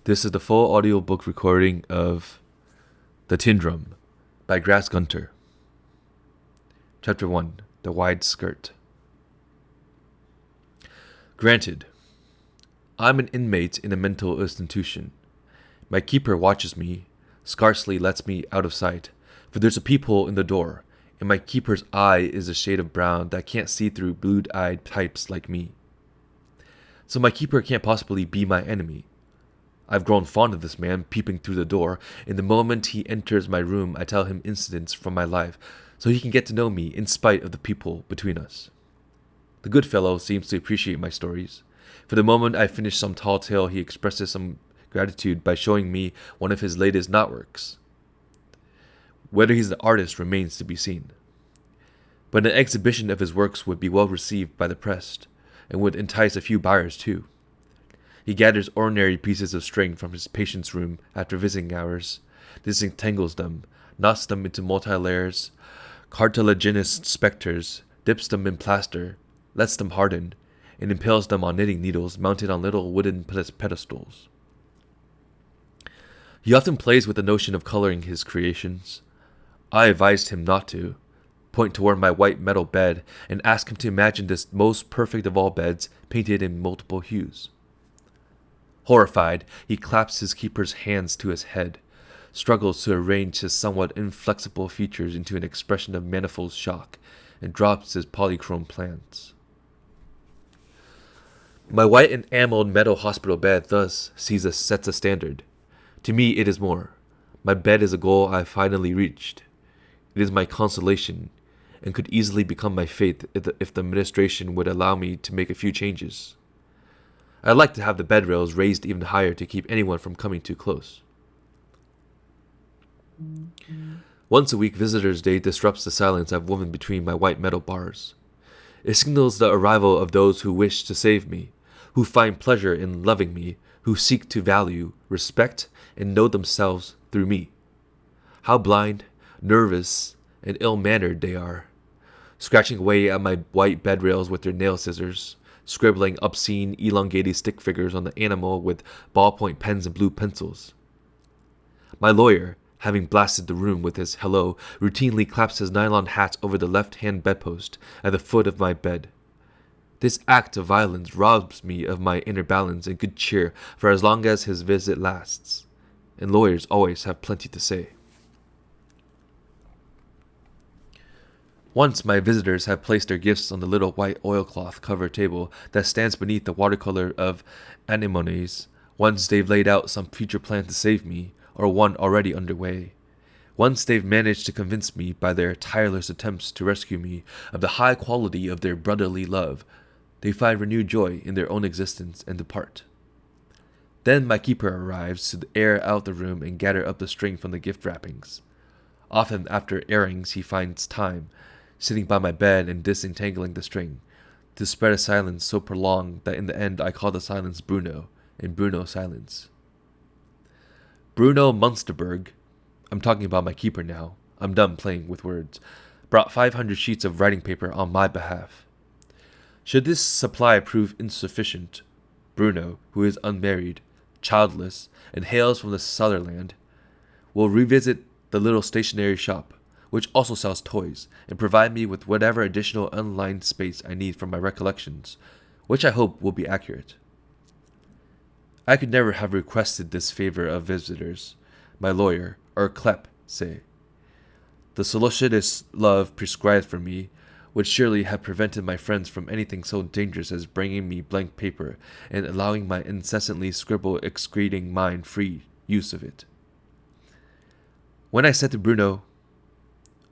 This is the full audiobook recording of The Tin Drum by Günter. Chapter 1. The Wide Skirt. Granted, I'm an inmate in a mental institution. My keeper watches me, scarcely lets me out of sight, for there's a peephole in the door, and my keeper's eye is a shade of brown that can't see through blue-eyed types like me. So my keeper can't possibly be my enemy. I've grown fond of this man peeping through the door, and the moment he enters my room I tell him incidents from my life, so he can get to know me in spite of the peephole between us. The good fellow seems to appreciate my stories. For the moment I finish some tall tale he expresses some gratitude by showing me one of his latest knotworks. Whether he's an artist remains to be seen. But an exhibition of his works would be well received by the press, and would entice a few buyers too. He gathers ordinary pieces of string from his patient's room after visiting hours, disentangles them, knots them into multi-layers, cartilaginous specters, dips them in plaster, lets them harden, and impales them on knitting needles mounted on little wooden pedestals. He often plays with the notion of coloring his creations. I advised him not to, point toward my white metal bed, and ask him to imagine this most perfect of all beds painted in multiple hues. Horrified, he claps his keeper's hands to his head, struggles to arrange his somewhat inflexible features into an expression of manifold shock, and drops his polychrome plans. My white enameled metal hospital bed thus sets a standard. To me it is more. My bed is a goal I have finally reached. It is my consolation, and could easily become my fate if the administration would allow me to make a few changes. I'd like to have the bed rails raised even higher to keep anyone from coming too close. Once a week, Visitors' Day disrupts the silence I've woven between my white metal bars. It signals the arrival of those who wish to save me, who find pleasure in loving me, who seek to value, respect, and know themselves through me. How blind, nervous, and ill-mannered they are, scratching away at my white bed rails with their nail scissors, scribbling obscene, elongated stick figures on the enamel with ballpoint pens and blue pencils. My lawyer, having blasted the room with his hello, routinely claps his nylon hat over the left-hand bedpost at the foot of my bed. This act of violence robs me of my inner balance and good cheer for as long as his visit lasts, and lawyers always have plenty to say. Once my visitors have placed their gifts on the little white oilcloth-covered table that stands beneath the watercolor of anemones. Once they've laid out some future plan to save me, or one already underway. Once they've managed to convince me by their tireless attempts to rescue me of the high quality of their brotherly love, they find renewed joy in their own existence and depart. Then my keeper arrives to air out the room and gather up the string from the gift wrappings. Often after airings he finds time, sitting by my bed and disentangling the string, to spread a silence so prolonged that in the end I call the silence Bruno, and Bruno silence. Bruno Munsterberg, I'm talking about my keeper now, I'm done playing with words, brought 500 sheets of writing paper on my behalf. Should this supply prove insufficient, Bruno, who is unmarried, childless, and hails from the Sutherland, will revisit the little stationery shop, which also sells toys, and provide me with whatever additional unlined space I need for my recollections, which I hope will be accurate. I could never have requested this favor of visitors, my lawyer, or Klepp, say. The solicitous love prescribed for me would surely have prevented my friends from anything so dangerous as bringing me blank paper and allowing my incessantly scribble-excreting mind free use of it. When I said to Bruno,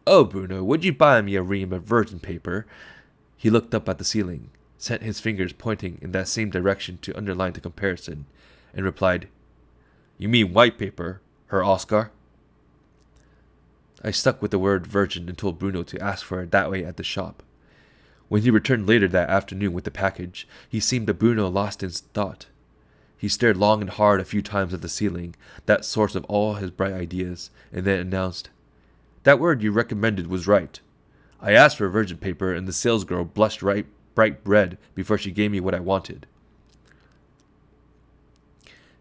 "Oh, Bruno, would you buy me a ream of virgin paper?" he looked up at the ceiling, sent his fingers pointing in that same direction to underline the comparison, and replied, "You mean white paper, Herr Oscar?" I stuck with the word virgin and told Bruno to ask for it that way at the shop. When he returned later that afternoon with the package, he seemed that Bruno lost his thought. He stared long and hard a few times at the ceiling, that source of all his bright ideas, and then announced, "That word you recommended was right. I asked for virgin paper, and the salesgirl blushed bright red before she gave me what I wanted."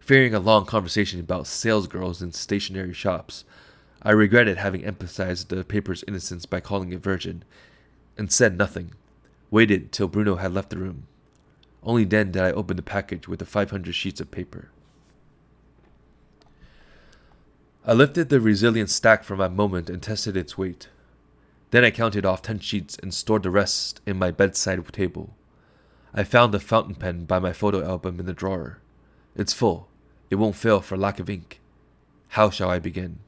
Fearing a long conversation about salesgirls in stationery shops, I regretted having emphasized the paper's innocence by calling it virgin, and said nothing, waited till Bruno had left the room. Only then did I open the package with the 500 sheets of paper. I lifted the resilient stack from my moment and tested its weight. Then I counted off 10 sheets and stored the rest in my bedside table. I found a fountain pen by my photo album in the drawer. It's full. It won't fail for lack of ink. How shall I begin?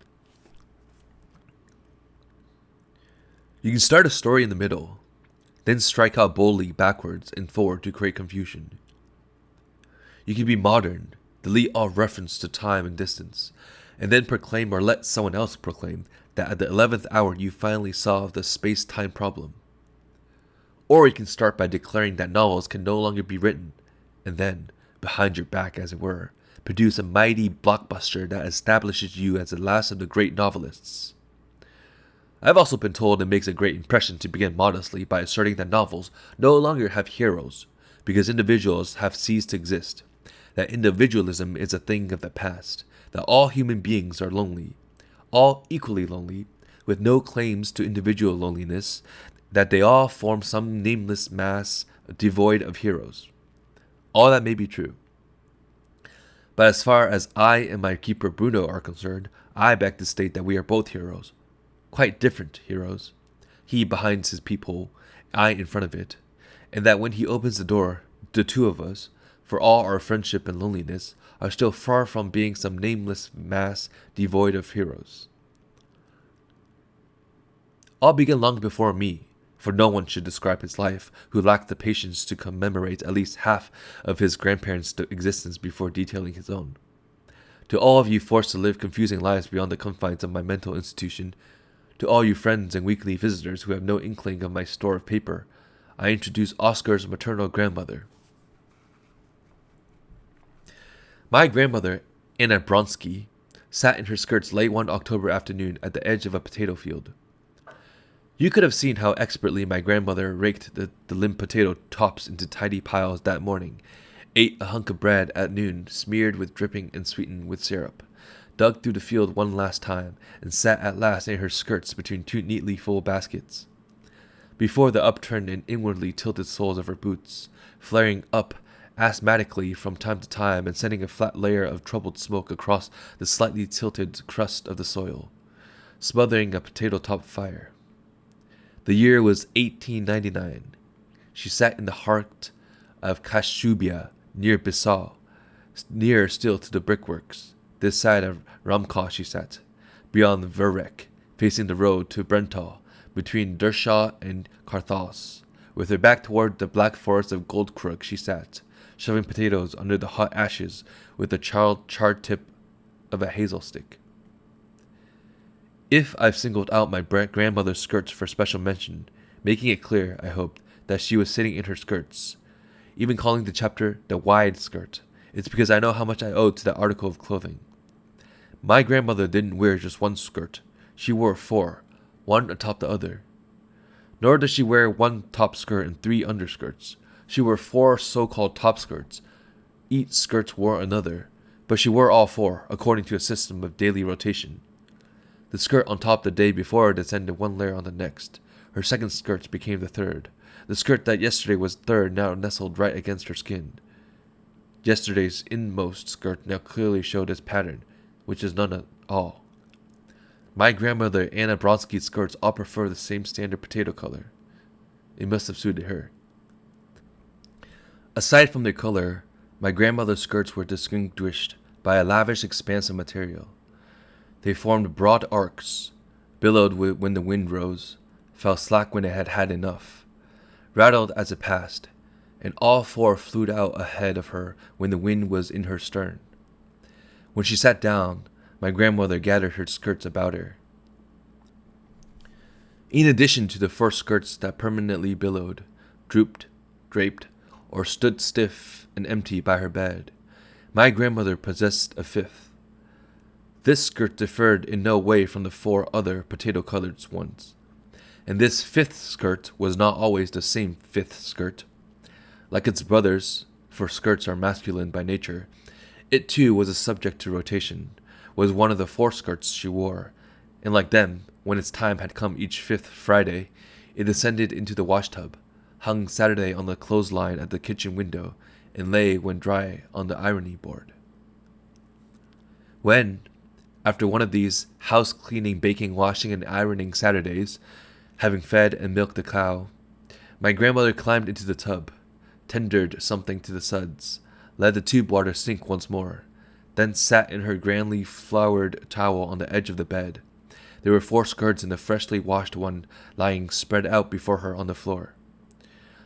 You can start a story in the middle, then strike out boldly backwards and forward to create confusion. You can be modern, delete all reference to time and distance, and then proclaim or let someone else proclaim that at the 11th hour you finally solved the space-time problem. Or you can start by declaring that novels can no longer be written, and then, behind your back as it were, produce a mighty blockbuster that establishes you as the last of the great novelists. I've also been told it makes a great impression to begin modestly by asserting that novels no longer have heroes, because individuals have ceased to exist, that individualism is a thing of the past, that all human beings are lonely, all equally lonely, with no claims to individual loneliness, that they all form some nameless mass devoid of heroes. All that may be true. But as far as I and my keeper Bruno are concerned, I beg to state that we are both heroes. Quite different heroes. He behind his peephole, I in front of it, and that when he opens the door, the two of us, for all our friendship and loneliness, are still far from being some nameless mass devoid of heroes. All began long before me, for no one should describe his life who lacked the patience to commemorate at least half of his grandparents' existence before detailing his own. To all of you forced to live confusing lives beyond the confines of my mental institution, to all you friends and weekly visitors who have no inkling of my store of paper, I introduce Oscar's maternal grandmother. My grandmother, Anna Bronsky, sat in her skirts late one October afternoon at the edge of a potato field. You could have seen how expertly my grandmother raked the limp potato tops into tidy piles that morning, ate a hunk of bread at noon smeared with dripping and sweetened with syrup, dug through the field one last time, and sat at last in her skirts between two neatly full baskets. Before the upturned and inwardly tilted soles of her boots, flaring up asthmatically from time to time and sending a flat layer of troubled smoke across the slightly tilted crust of the soil, smothering a potato-top fire. The year was 1899. She sat in the heart of Kashubia, near Bissau, nearer still to the brickworks. This side of Ramkau she sat, beyond Verrek, facing the road to Brental, between Dershaw and Carthals. With her back toward the black forest of Goldkrug she sat, shoving potatoes under the hot ashes with the charred tip of a hazel stick. If I've singled out my grandmother's skirts for special mention, making it clear, I hoped, that she was sitting in her skirts, even calling the chapter the wide skirt, it's because I know how much I owed to that article of clothing. My grandmother didn't wear just one skirt. She wore 4, one atop the other. Nor does she wear one top skirt and 3 underskirts. She wore 4 so-called top skirts. Each skirt wore another, but she wore all 4, according to a system of daily rotation. The skirt on top the day before descended one layer on the next. Her second skirt became the third. The skirt that yesterday was third now nestled right against her skin. Yesterday's inmost skirt now clearly showed its pattern, which is none at all. My grandmother Anna Bronsky's skirts all prefer the same standard potato color. It must have suited her. Aside from their color, my grandmother's skirts were distinguished by a lavish expanse of material. They formed broad arcs, billowed when the wind rose, fell slack when it had had enough, rattled as it passed, and all 4 flew out ahead of her when the wind was in her stern. When she sat down, my grandmother gathered her skirts about her. In addition to the 4 skirts that permanently billowed, drooped, draped, or stood stiff and empty by her bed, my grandmother possessed a 5th. This skirt differed in no way from the 4 other potato-colored ones, and this 5th skirt was not always the same 5th skirt. Like its brothers, for skirts are masculine by nature, It too was a subject to rotation, was one of the 4 skirts she wore, and like them, when its time had come each 5th Friday, it descended into the washtub, hung Saturday on the clothesline at the kitchen window, and lay when dry on the ironing board. When, after one of these house-cleaning, baking, washing, and ironing Saturdays, having fed and milked the cow, my grandmother climbed into the tub, tendered something to the suds, let the tube water sink once more, then sat in her grandly flowered towel on the edge of the bed. There were 4 skirts and a freshly washed one lying spread out before her on the floor.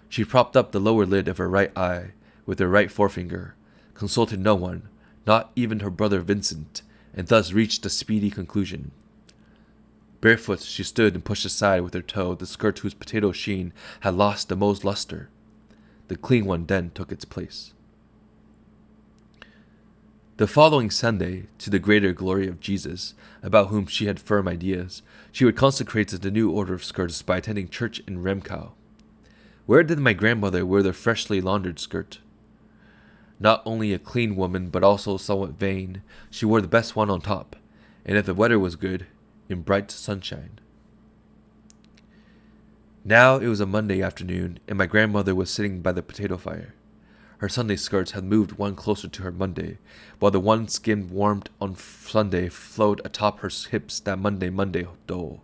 She propped up the lower lid of her right eye with her right forefinger, consulted no one, not even her brother Vincent, and thus reached a speedy conclusion. Barefoot she stood and pushed aside with her toe the skirt whose potato sheen had lost the most luster. The clean one then took its place. The following Sunday, to the greater glory of Jesus, about whom she had firm ideas, she would consecrate the new order of skirts by attending church in Remkow. Where did my grandmother wear the freshly laundered skirt? Not only a clean woman, but also somewhat vain, she wore the best one on top, and if the weather was good, in bright sunshine. Now it was a Monday afternoon, and my grandmother was sitting by the potato fire. Her Sunday skirts had moved one closer to her Monday, while the one skin warmed on Sunday flowed atop her hips that Monday dole.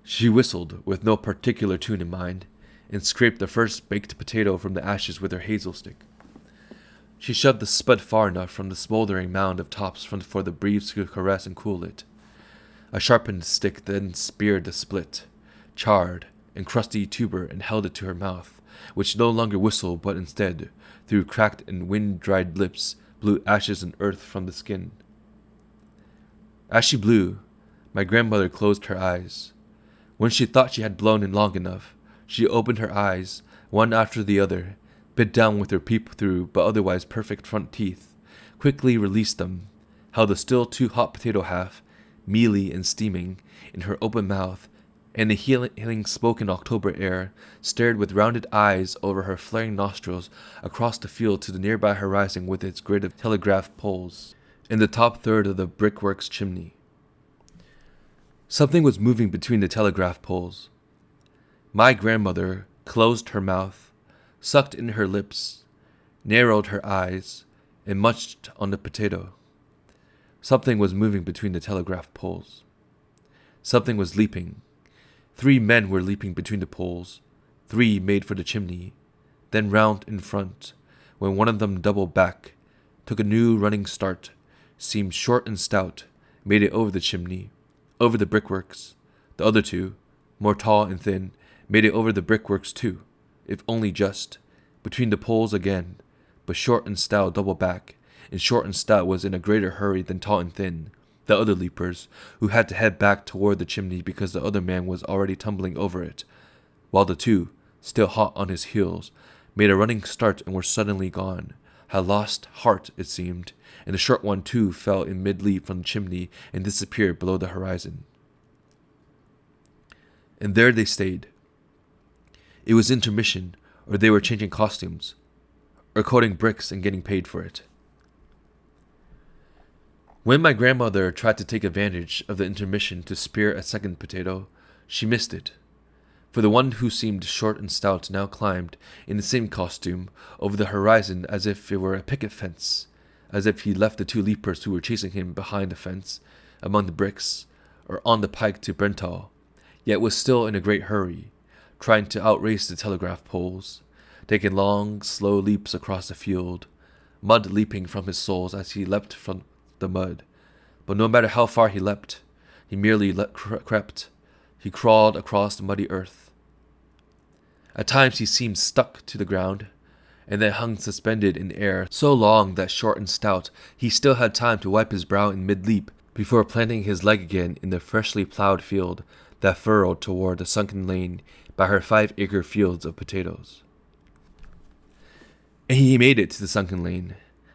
She whistled, with no particular tune in mind, and scraped the first baked potato from the ashes with her hazel stick. She shoved the spud far enough from the smoldering mound of tops for the breeze to caress and cool it. A sharpened stick then speared the split, charred, and crusty tuber and held it to her mouth, which no longer whistled but instead, through cracked and wind-dried lips, blew ashes and earth from the skin. As she blew, my grandmother closed her eyes. When she thought she had blown in long enough, she opened her eyes, one after the other, bit down with her peep-through but otherwise perfect front teeth, quickly released them, held the still too hot potato half, mealy and steaming, in her open mouth, and the healing spoken October air stared with rounded eyes over her flaring nostrils across the field to the nearby horizon with its grid of telegraph poles, in the top third of the brickworks chimney. Something was moving between the telegraph poles. My grandmother closed her mouth, sucked in her lips, narrowed her eyes, and munched on the potato. Something was moving between the telegraph poles. Something was leaping. 3 men were leaping between the poles. 3 made for the chimney, then round in front, when one of them doubled back, took a new running start, seemed short and stout, made it over the chimney, over the brickworks. The other 2, more tall and thin, made it over the brickworks too, if only just, between the poles again, but short and stout doubled back, and short and stout was in a greater hurry than tall and thin, the other leapers, who had to head back toward the chimney because the other man was already tumbling over it, while the 2, still hot on his heels, made a running start and were suddenly gone, had lost heart, it seemed, and the short one too fell in mid-leap from the chimney and disappeared below the horizon. And there they stayed. It was intermission, or they were changing costumes, or coating bricks and getting paid for it. When my grandmother tried to take advantage of the intermission to spear a second potato, she missed it, for the one who seemed short and stout now climbed, in the same costume, over the horizon as if it were a picket fence, as if he left the 2 leapers who were chasing him behind the fence, among the bricks, or on the pike to Brentall, yet was still in a great hurry, trying to outrace the telegraph poles, taking long, slow leaps across the field, mud leaping from his soles as he leapt from the mud. But no matter how far he leapt, he merely crept. He crawled across the muddy earth. At times he seemed stuck to the ground, and then hung suspended in air so long that short and stout he still had time to wipe his brow in mid-leap before planting his leg again in the freshly plowed field that furrowed toward the sunken lane by her 5-acre fields of potatoes. And he made it to the sunken lane,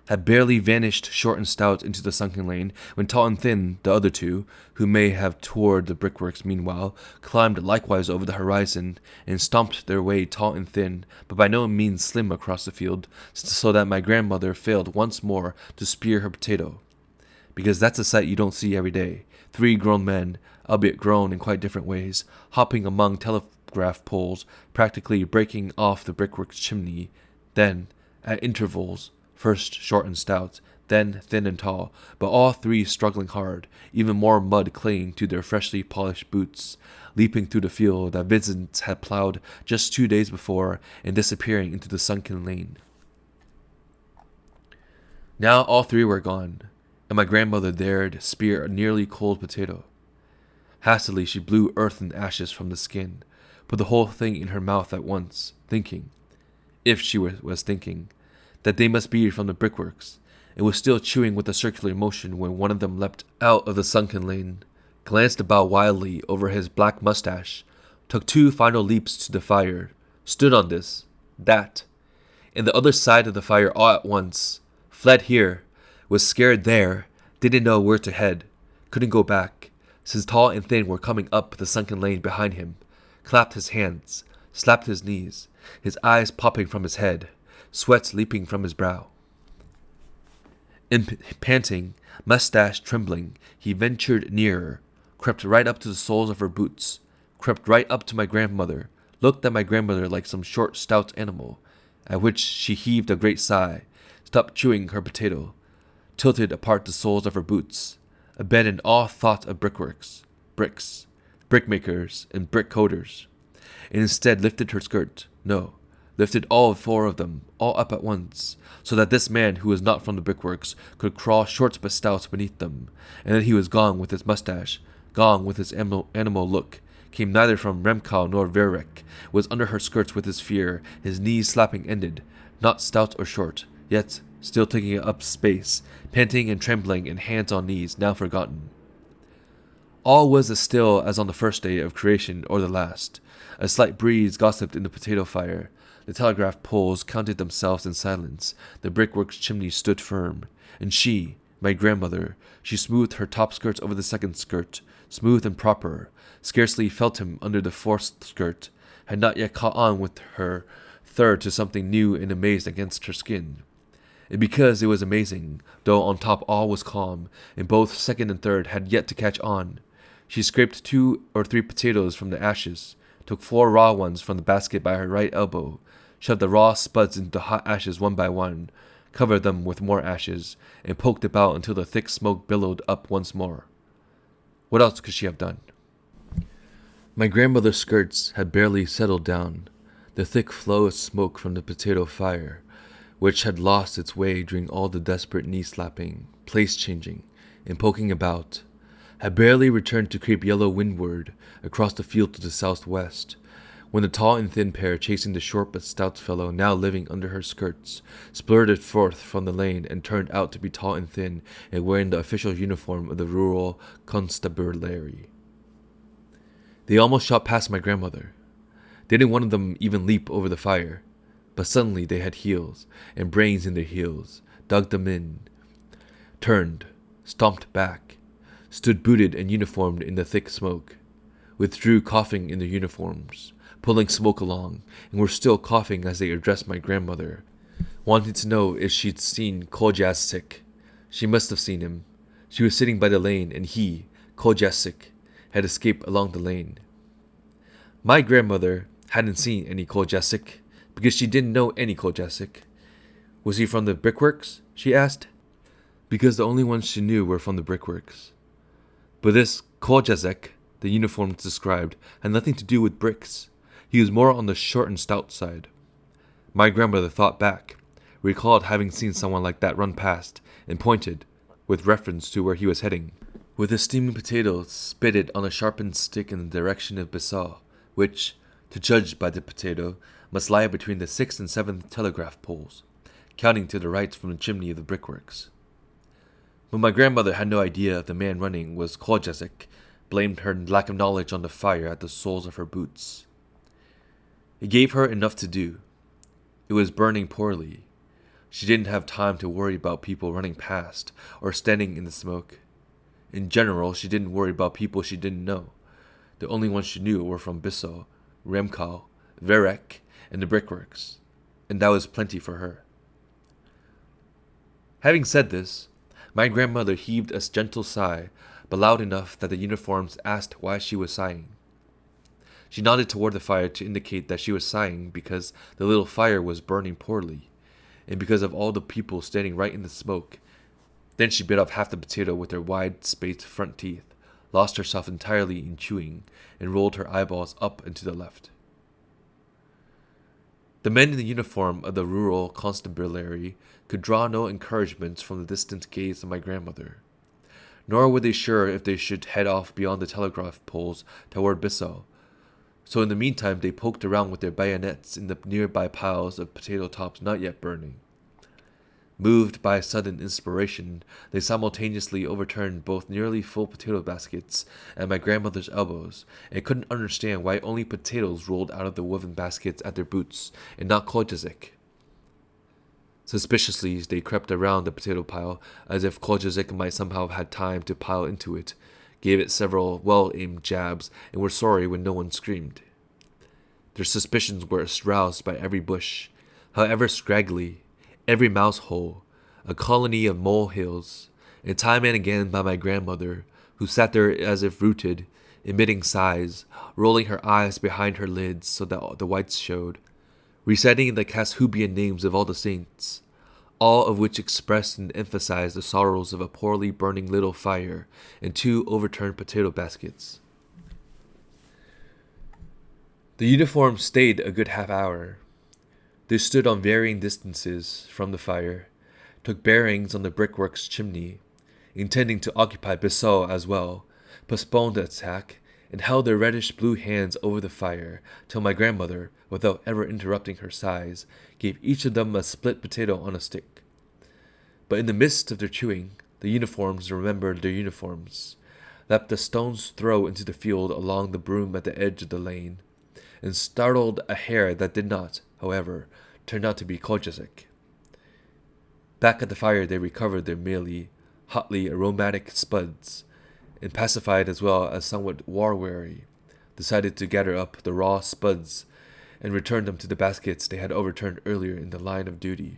had barely vanished short and stout into the sunken lane, when Tall and Thin, the other two, who may have toured the brickworks meanwhile, climbed likewise over the horizon, and stomped their way tall and thin, but by no means slim across the field, so that my grandmother failed once more to spear her potato. Because that's a sight you don't see every day. 3 grown men, albeit grown in quite different ways, hopping among telegraph poles, practically breaking off the brickworks chimney, then, at intervals, first short and stout, then thin and tall, but all 3 struggling hard, even more mud clinging to their freshly polished boots, leaping through the field that Vincent had plowed just 2 days before, and disappearing into the sunken lane. Now all 3 were gone, and my grandmother dared spear a nearly cold potato. Hastily she blew earth and ashes from the skin, put the whole thing in her mouth at once, thinking, if she was thinking, that they must be from the brickworks, and was still chewing with a circular motion when one of them leapt out of the sunken lane, glanced about wildly over his black mustache, took 2 final leaps to the fire, stood on this, that, and the other side of the fire all at once, fled here, was scared there, didn't know where to head, couldn't go back, since Tall and Thin were coming up the sunken lane behind him, clapped his hands, slapped his knees, his eyes popping from his head, sweat leaping from his brow. Panting, mustache trembling, he ventured nearer, crept right up to the soles of her boots, crept right up to my grandmother, looked at my grandmother like some short, stout animal, at which she heaved a great sigh, stopped chewing her potato, tilted apart the soles of her boots, abandoned all thought of brickworks, bricks, brickmakers, and brick coaters, and instead lifted her skirt, lifted all 4 of them, all up at once, so that this man who was not from the brickworks could crawl short but stout beneath them, and then he was gone with his mustache, gone with his animal look, came neither from Remkow nor Verrek, was under her skirts with his fear, his knees slapping ended, not stout or short, yet still taking up space, panting and trembling and hands on knees, now forgotten. All was as still as on the first day of creation or the last. A slight breeze gossiped in the potato fire. The telegraph poles counted themselves in silence. The brickworks chimney stood firm. And she, my grandmother, she smoothed her top skirts over the second skirt, smooth and proper, scarcely felt him under the 4th skirt, had not yet caught on with her third to something new and amazed against her skin. And because it was amazing, though on top all was calm, and both second and third had yet to catch on, she scraped 2 or 3 potatoes from the ashes, took 4 raw ones from the basket by her right elbow, shoved the raw spuds into the hot ashes one by one, covered them with more ashes, and poked about until the thick smoke billowed up once more. What else could she have done? My grandmother's skirts had barely settled down. The thick flow of smoke from the potato fire, which had lost its way during all the desperate knee-slapping, place-changing, and poking about, had barely returned to creep yellow windward across the field to the southwest, when the tall and thin pair chasing the short but stout fellow now living under her skirts, splurted forth from the lane and turned out to be tall and thin and wearing the official uniform of the rural constabulary. They almost shot past my grandmother. Didn't one of them even leap over the fire? But suddenly they had heels, and brains in their heels, dug them in, turned, stomped back, stood booted and uniformed in the thick smoke, withdrew coughing in their uniforms, pulling smoke along, and were still coughing as they addressed my grandmother, wanting to know if she'd seen Koljasik. She must have seen him. She was sitting by the lane, and he, Koljasik, had escaped along the lane. My grandmother hadn't seen any Koljasik, because she didn't know any Koljasik. Was he from the brickworks? She asked. Because the only ones she knew were from the brickworks. But this Koljasik, the uniforms described, had nothing to do with bricks. He was more on the short and stout side. My grandmother thought back, recalled having seen someone like that run past, and pointed, with reference to where he was heading, with a steaming potato spitted on a sharpened stick in the direction of Bissau, which, to judge by the potato, must lie between the 6th and 7th telegraph poles, counting to the right from the chimney of the brickworks. But my grandmother had no idea the man running was Koljasik, blamed her lack of knowledge on the fire at the soles of her boots. It gave her enough to do. It was burning poorly. She didn't have time to worry about people running past or standing in the smoke. In general, she didn't worry about people she didn't know. The only ones she knew were from Bissau, Remkau, Verek, and the brickworks, and that was plenty for her. Having said this, my grandmother heaved a gentle sigh, but loud enough that the uniforms asked why she was sighing. She nodded toward the fire to indicate that she was sighing because the little fire was burning poorly, and because of all the people standing right in the smoke. Then she bit off half the potato with her wide-spaced front teeth, lost herself entirely in chewing, and rolled her eyeballs up and to the left. The men in the uniform of the rural constabulary could draw no encouragement from the distant gaze of my grandmother, nor were they sure if they should head off beyond the telegraph poles toward Bissau. So in the meantime they poked around with their bayonets in the nearby piles of potato tops not yet burning. Moved by a sudden inspiration, they simultaneously overturned both nearly full potato baskets at my grandmother's elbows, and couldn't understand why only potatoes rolled out of the woven baskets at their boots, and not Kojazik. Suspiciously, they crept around the potato pile, as if Kojazik might somehow have had time to pile into it, gave it several well-aimed jabs, and were sorry when no one screamed. Their suspicions were aroused by every bush, however scraggly, every mouse hole, a colony of molehills, and time and again by my grandmother, who sat there as if rooted, emitting sighs, rolling her eyes behind her lids so that the whites showed, reciting the Kashubian names of all the saints, all of which expressed and emphasized the sorrows of a poorly burning little fire and 2 overturned potato baskets. The uniform stayed a good half hour. They stood on varying distances from the fire, took bearings on the brickworks chimney, intending to occupy Bissau as well, postponed the attack, and held their reddish-blue hands over the fire till my grandmother, without ever interrupting her sighs, gave each of them a split potato on a stick. But in the midst of their chewing, the uniforms remembered their uniforms, leapt a stone's throw into the field along the broom at the edge of the lane, and startled a hare that did not, however, turn out to be Kojazik. Back at the fire they recovered their mealy, hotly aromatic spuds, and pacified as well as somewhat war-weary, decided to gather up the raw spuds and return them to the baskets they had overturned earlier in the line of duty.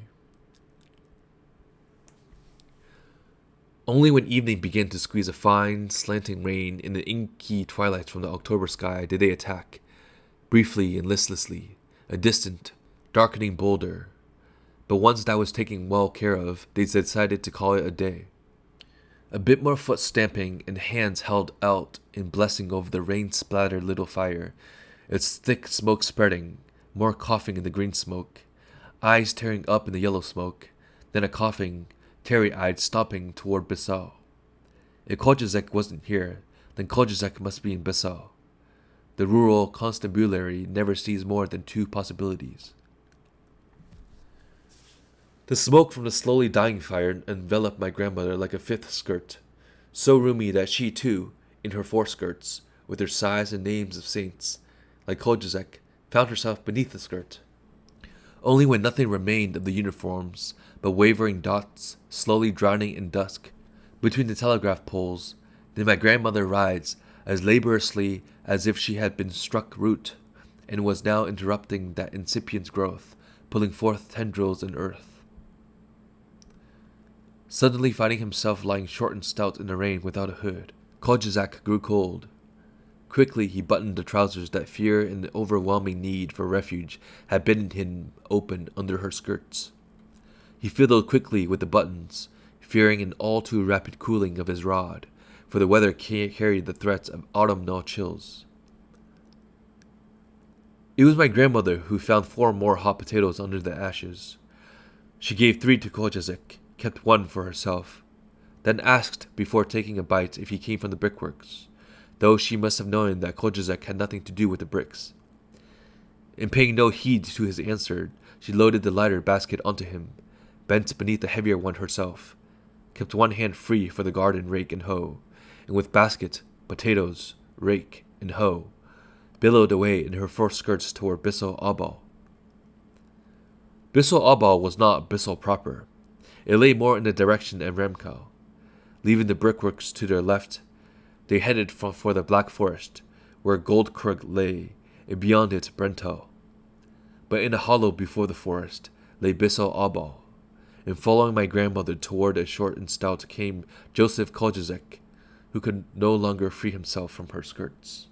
Only when evening began to squeeze a fine, slanting rain in the inky twilight from the October sky did they attack, briefly and listlessly, a distant, darkening boulder. But once that was taken well care of, they decided to call it a day. A bit more foot stamping and hands held out in blessing over the rain-splattered little fire, its thick smoke spreading, more coughing in the green smoke, eyes tearing up in the yellow smoke, then a coughing, teary-eyed stomping toward Bissau. If Kojazik wasn't here, then Kojazik must be in Bissau. The rural constabulary never sees more than 2 possibilities. The smoke from the slowly dying fire enveloped my grandmother like a 5th skirt, so roomy that she too, in her 4 skirts, with their size and names of saints, like Kojazik, found herself beneath the skirt. Only when nothing remained of the uniforms but wavering dots slowly drowning in dusk between the telegraph poles did my grandmother rise as laboriously as if she had been struck root and was now interrupting that incipient growth, pulling forth tendrils in earth. Suddenly finding himself lying short and stout in the rain without a hood, Kojazik grew cold. Quickly he buttoned the trousers that fear and the overwhelming need for refuge had bidden him open under her skirts. He fiddled quickly with the buttons, fearing an all too rapid cooling of his rod, for the weather carried the threats of autumnal chills. It was my grandmother who found 4 more hot potatoes under the ashes. She gave 3 to Kojazik, kept 1 for herself, then asked before taking a bite if he came from the brickworks, though she must have known that Kojazik had nothing to do with the bricks. In paying no heed to his answer, she loaded the lighter basket onto him, bent beneath the heavier one herself, kept one hand free for the garden rake and hoe, and with basket, potatoes, rake, and hoe, billowed away in her 4 skirts toward Bissau Aubau. Bissell Aubal was not Bissell proper. It lay more in the direction of Remkow. Leaving the brickworks to their left, they headed for the Black Forest, where Goldkrug lay, and beyond it Brentow. But in a hollow before the forest lay Bissell Aubal, and following my grandmother toward a short and stout came Joseph Koljezek, who could no longer free himself from her skirts.